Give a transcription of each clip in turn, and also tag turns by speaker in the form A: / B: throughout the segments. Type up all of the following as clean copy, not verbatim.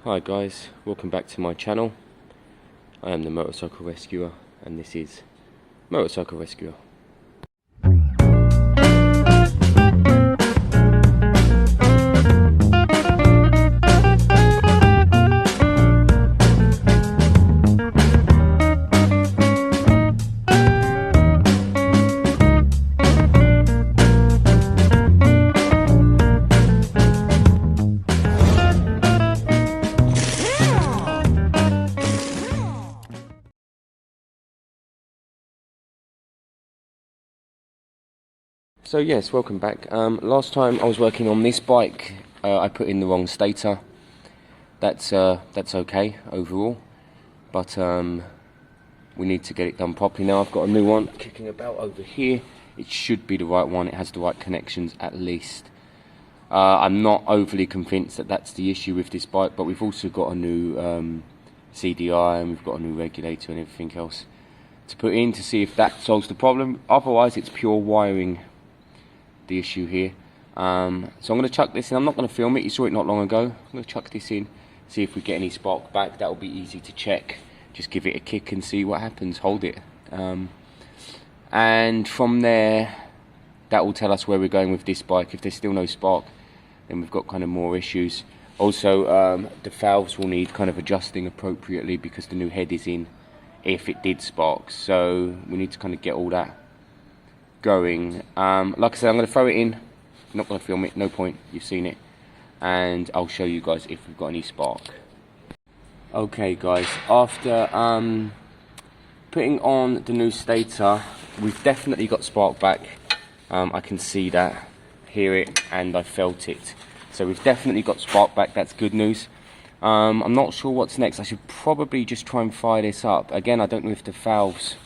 A: Hi guys, welcome back to my channel. I am the Motorcycle Rescuer and this is Motorcycle Rescuer. So yes, welcome back. Last time I was working on this bike, I put in the wrong stator. That's okay overall, but we need to get it done properly now. I've got a new one kicking about over here. It should be the right one. It has the right connections at least. I'm not overly convinced that that's the issue with this bike, but we've also got a new CDI and we've got a new regulator and everything else to put in to see if that solves the problem. Otherwise, it's pure wiring the issue here. So I'm going to chuck this in. I'm not going to film it, you saw it not long ago. I'm going to chuck this in, see if we get any spark back. That will be easy to check. Just give it a kick and see what happens. Hold it, and from there that will tell us where we're going with this bike. If there's still no spark, then we've got kind of more issues. Also, the valves will need kind of adjusting appropriately because the new head is in if it did spark, so we need to kind of get all that going. Like I said, I'm going to throw it in. I'm not going to film it, no point, you've seen it, and I'll show you guys if we've got any spark. Okay guys, after putting on the new stator, we've definitely got spark back. I can see that, hear it, and I felt it, so we've definitely got spark back. That's good news. I'm not sure what's next. I should probably just try and fire this up again. I don't know if the valves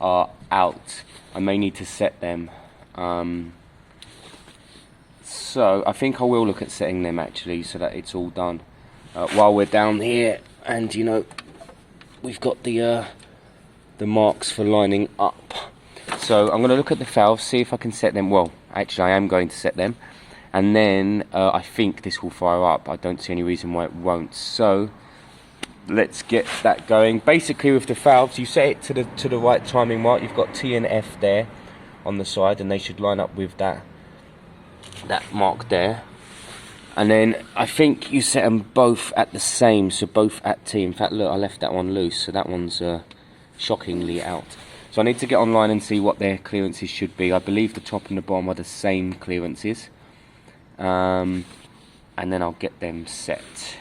A: are out. I may need to set them, so I think I will look at setting them actually, so that it's all done while we're down here. And you know, we've got the marks for lining up, so I'm going to look at the valves, see if I can set them. Well, actually I am going to set them, and then I think this will fire up. I don't see any reason why it won't, so let's get that going. Basically with the valves, you set it to the right timing mark. You've got T and F there on the side, and they should line up with that mark there. And then I think you set them both at the same, so both at T. In fact, look, I left that one loose, so that one's shockingly out. So I need to get online and see what their clearances should be. I believe the top and the bottom are the same clearances, and then I'll get them set.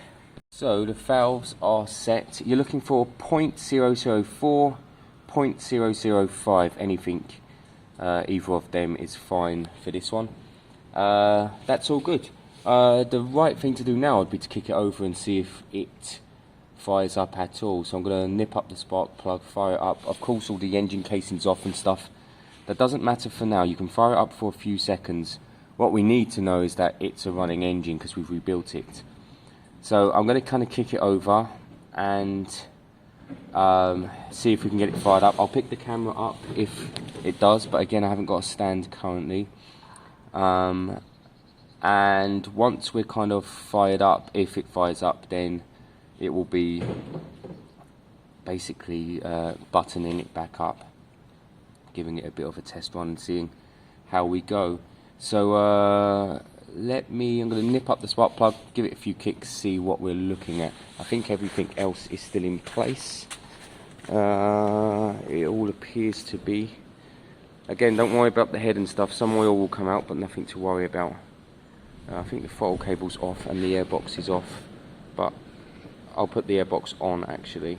A: So the valves are set. You're looking for 0.004, 0.005, anything. Either of them is fine for this one. That's all good. The right thing to do now would be to kick it over and see if it fires up at all. So I'm going to nip up the spark plug, fire it up. Of course, all the engine casing's off and stuff. That doesn't matter for now. You can fire it up for a few seconds. What we need to know is that it's a running engine because we've rebuilt it. So I'm going to kind of kick it over and see if we can get it fired up. I'll pick the camera up if it does, but again, I haven't got a stand currently. And once we're kind of fired up, if it fires up, then it will be basically buttoning it back up, giving it a bit of a test run and seeing how we go. So I'm going to nip up the spark plug, give it a few kicks, see what we're looking at. I think everything else is still in place. It all appears to be. Again, don't worry about the head and stuff. Some oil will come out, but nothing to worry about. I think the throttle cable's off and the airbox is off, but I'll put the airbox on actually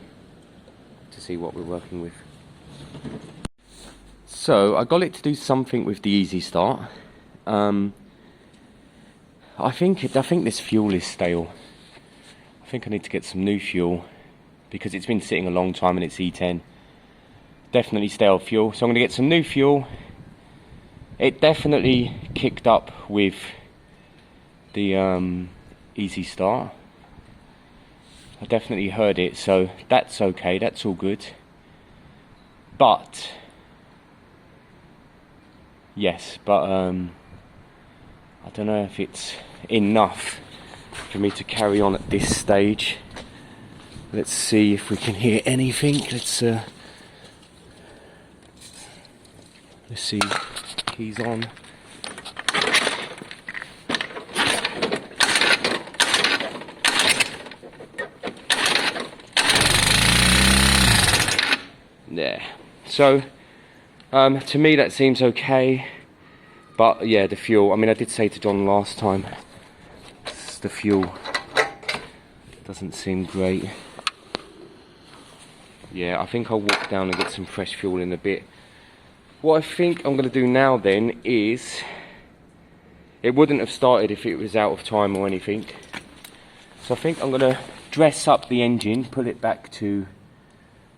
A: to see what we're working with. So I got it to do something with the easy start. I think this fuel is stale. I think I need to get some new fuel because it's been sitting a long time and it's E10. Definitely stale fuel, so I'm going to get some new fuel. It definitely kicked up with the easy start. I definitely heard it, so that's okay, that's all good. But yes, but I don't know if it's enough for me to carry on at this stage. Let's see if we can hear anything. Let's see. Keys on. There. So, to me that seems okay. But yeah, the fuel. I mean, I did say to John last time, the fuel doesn't seem great. Yeah, I think I'll walk down and get some fresh fuel in a bit. What I think I'm going to do now then is, it wouldn't have started if it was out of time or anything. So I think I'm going to dress up the engine, put it back to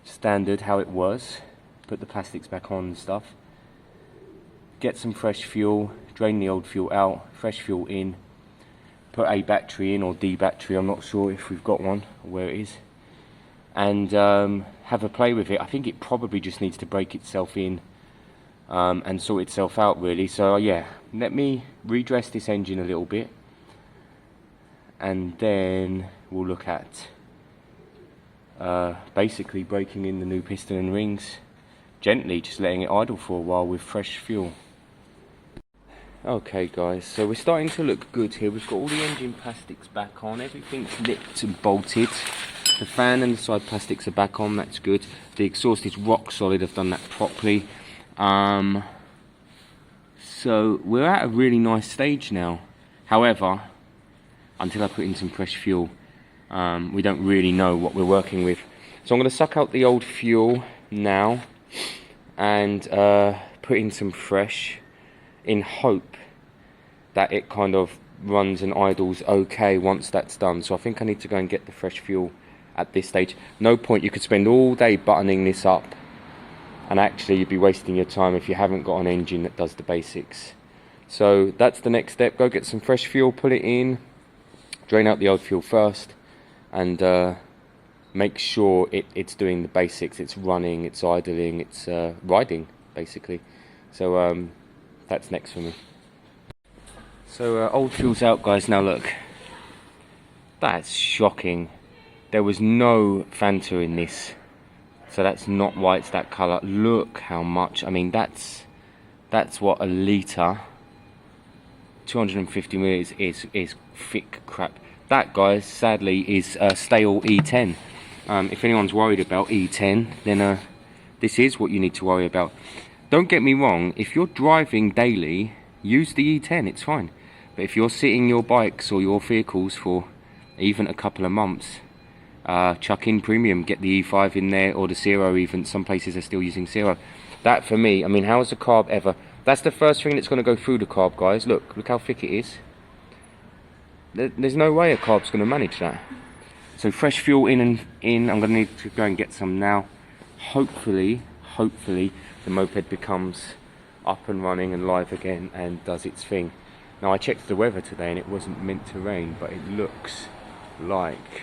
A: standard how it was, put the plastics back on and stuff, get some fresh fuel, drain the old fuel out, fresh fuel in, put a battery in, or D battery, I'm not sure if we've got one or where it is, and have a play with it. I think it probably just needs to break itself in and sort itself out really. So yeah, let me redress this engine a little bit and then we'll look at basically breaking in the new piston and rings gently, just letting it idle for a while with fresh fuel. Okay guys, so we're starting to look good here. We've got all the engine plastics back on, everything's nipped and bolted. The fan and the side plastics are back on, that's good. The exhaust is rock solid, I've done that properly. So we're at a really nice stage now. However, until I put in some fresh fuel, we don't really know what we're working with. So I'm going to suck out the old fuel now and put in some fresh, in hope that it kind of runs and idles okay once that's done. So I think I need to go and get the fresh fuel at this stage. No point, you could spend all day buttoning this up and actually you'd be wasting your time if you haven't got an engine that does the basics. So that's the next step. Go get some fresh fuel, put it in, drain out the old fuel first, and make sure it's doing the basics. It's running, it's idling, it's riding basically. So that's next for me. So old fuel's out guys. Now look, that's shocking. There was no Fanta in this, so that's not why it's that colour. Look how much, I mean that's what, a litre, 250 millilitres is thick crap. That guys sadly is stale E10. If anyone's worried about E10, then this is what you need to worry about. Don't get me wrong, if you're driving daily, use the E10, it's fine. But if you're sitting your bikes or your vehicles for even a couple of months, chuck in premium, get the E5 in there, or the Zero even. Some places are still using Zero. That for me, I mean, how is the carb ever? That's the first thing that's going to go through the carb, guys. Look how thick it is. There's no way a carb's going to manage that. So fresh fuel in and in. I'm going to need to go and get some now. Hopefully the moped becomes up and running and live again and does its thing. Now I checked the weather today and it wasn't meant to rain, but it looks like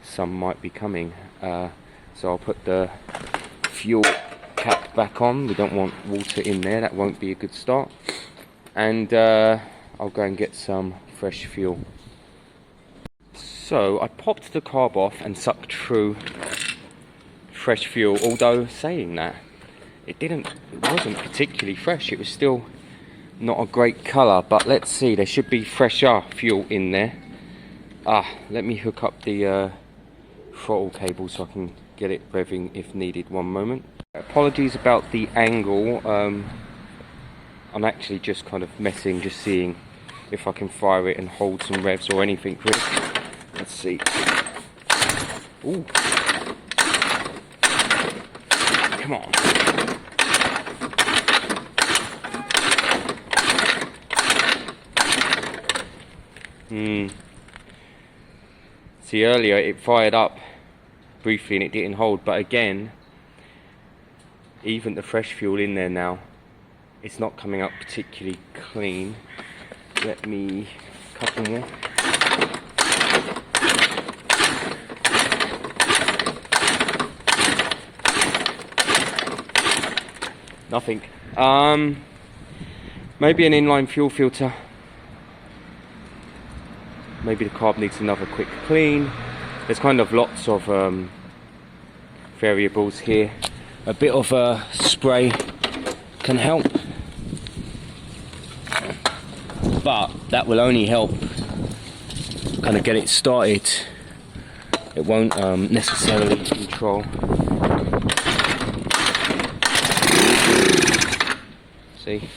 A: some might be coming. So I'll put the fuel cap back on. We don't want water in there, that won't be a good start. And I'll go and get some fresh fuel. So I popped the carb off and sucked through fresh fuel, although saying that, it wasn't particularly fresh. It was still not a great colour, but let's see, there should be fresher fuel in there. Let me hook up the throttle cable so I can get it revving if needed. One moment. Apologies about the angle. I'm actually just kind of messing, just seeing if I can fire it and hold some revs or anything. Let's see. Ooh. Come on. See, earlier it fired up briefly and it didn't hold, but again, even the fresh fuel in there now, it's not coming up particularly clean. Let me, a couple more. Nothing. Maybe an inline fuel filter. maybe the carb needs another quick clean. There's kind of lots of variables here. A bit of a spray can help, but that will only help kind of get it started. It won't necessarily control. See?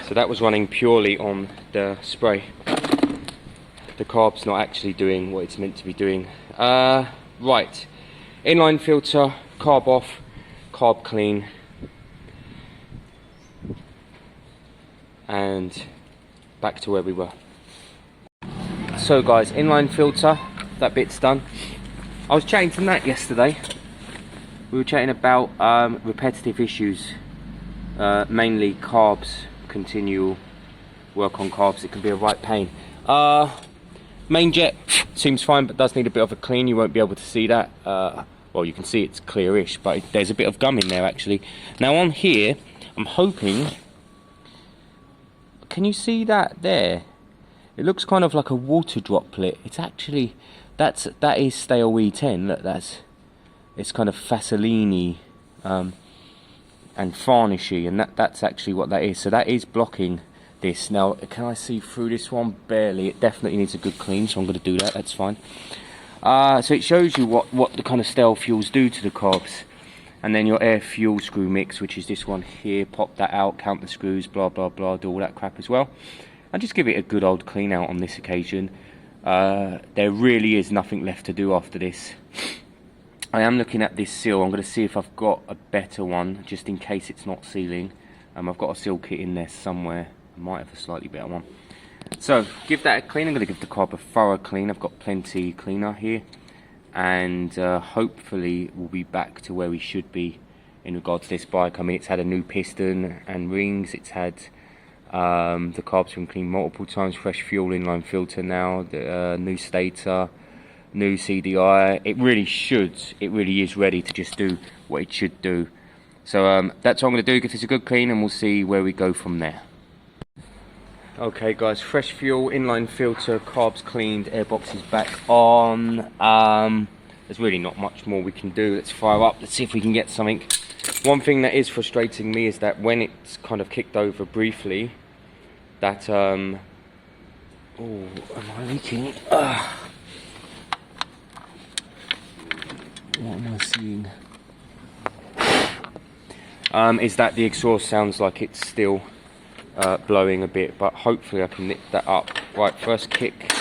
A: So that was running purely on the spray. The carb's not actually doing what it's meant to be doing. Right, inline filter, carb off, carb clean, and back to where we were. So guys, inline filter, that bit's done. I was chatting to Nat yesterday. We were chatting about repetitive issues, mainly carbs, continual work on carbs. It can be a right pain. Main jet seems fine, but does need a bit of a clean. You won't be able to see that. Well, you can see it's clearish, but there's a bit of gum in there actually. Now on here, I'm hoping, can you see that there? It looks kind of like a water droplet. It's actually, that is stale E10. Look, it's kind of Vaseline-y and varnishy, and that's actually what that is. So that is blocking this. Now, can I see through this one? Barely. It definitely needs a good clean, so I'm going to do that. That's fine. So it shows you what the kind of stale fuels do to the carbs. And then your air fuel screw mix, which is this one here. Pop that out, count the screws, blah blah blah, do all that crap as well, and just give it a good old clean out on this occasion. There really is nothing left to do after this. I am looking at this seal. I'm going to see if I've got a better one, just in case it's not sealing. I've got a seal kit in there somewhere. I might have a slightly better one. So, give that a clean. I'm going to give the carb a thorough clean. I've got plenty cleaner here. And hopefully we'll be back to where we should be in regard to this bike. I mean, it's had a new piston and rings. It's had the carbs been cleaned multiple times. Fresh fuel, inline filter now. The new stator. New CDI. It really is ready to just do what it should do. So that's what I'm going to do. Give this a good clean and we'll see where we go from there. Okay guys, fresh fuel, inline filter, carbs cleaned, airbox is back on. There's really not much more we can do. Let's fire up, let's see if we can get something. One thing that is frustrating me is that when it's kind of kicked over briefly, that oh, am I leaking? What am I seeing? Is that the exhaust sounds like it's still blowing a bit, but hopefully I can nip that up. Right, first kick.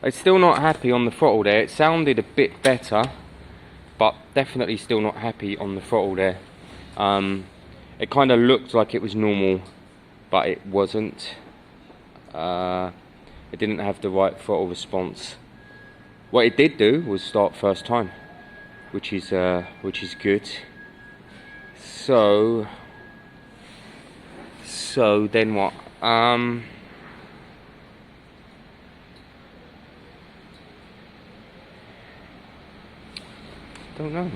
A: It's still not happy on the throttle there. It sounded a bit better, but definitely still not happy on the throttle there. It kind of looked like it was normal, but it wasn't. It didn't have the right throttle response. What it did do was start first time, which is good. So then what? Don't know,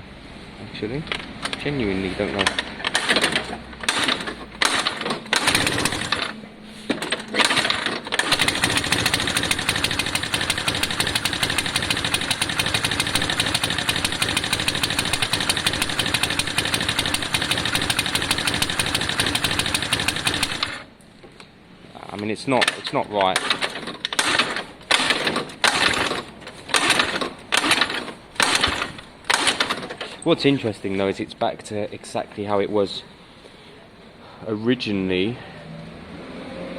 A: actually. Genuinely don't know. I mean, it's not right. What's interesting though is it's back to exactly how it was originally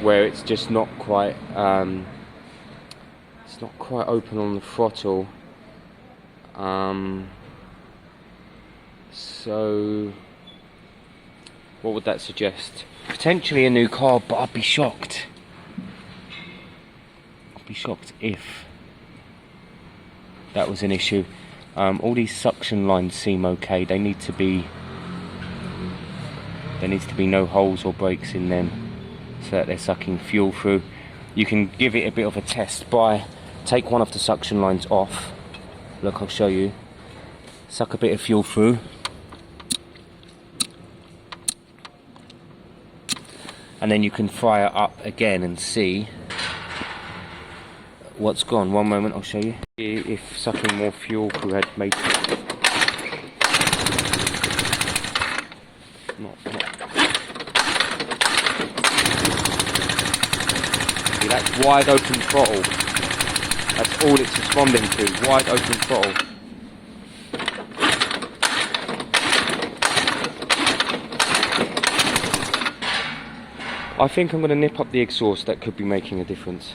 A: where it's just not quite it's not quite open on the throttle. So what would that suggest? Potentially a new carb, but I'd be shocked. I'd be shocked if that was an issue. All these suction lines seem okay. There needs to be no holes or breaks in them so that they're sucking fuel through. You can give it a bit of a test by take one of the suction lines off. Look, I'll show you. Suck a bit of fuel through. And then you can fire up again and see what's gone. One moment, I'll show you. If sucking more fuel through had made not. See, that's wide open throttle. That's all it's responding to. Wide open throttle. I think I'm going to nip up the exhaust. That could be making a difference.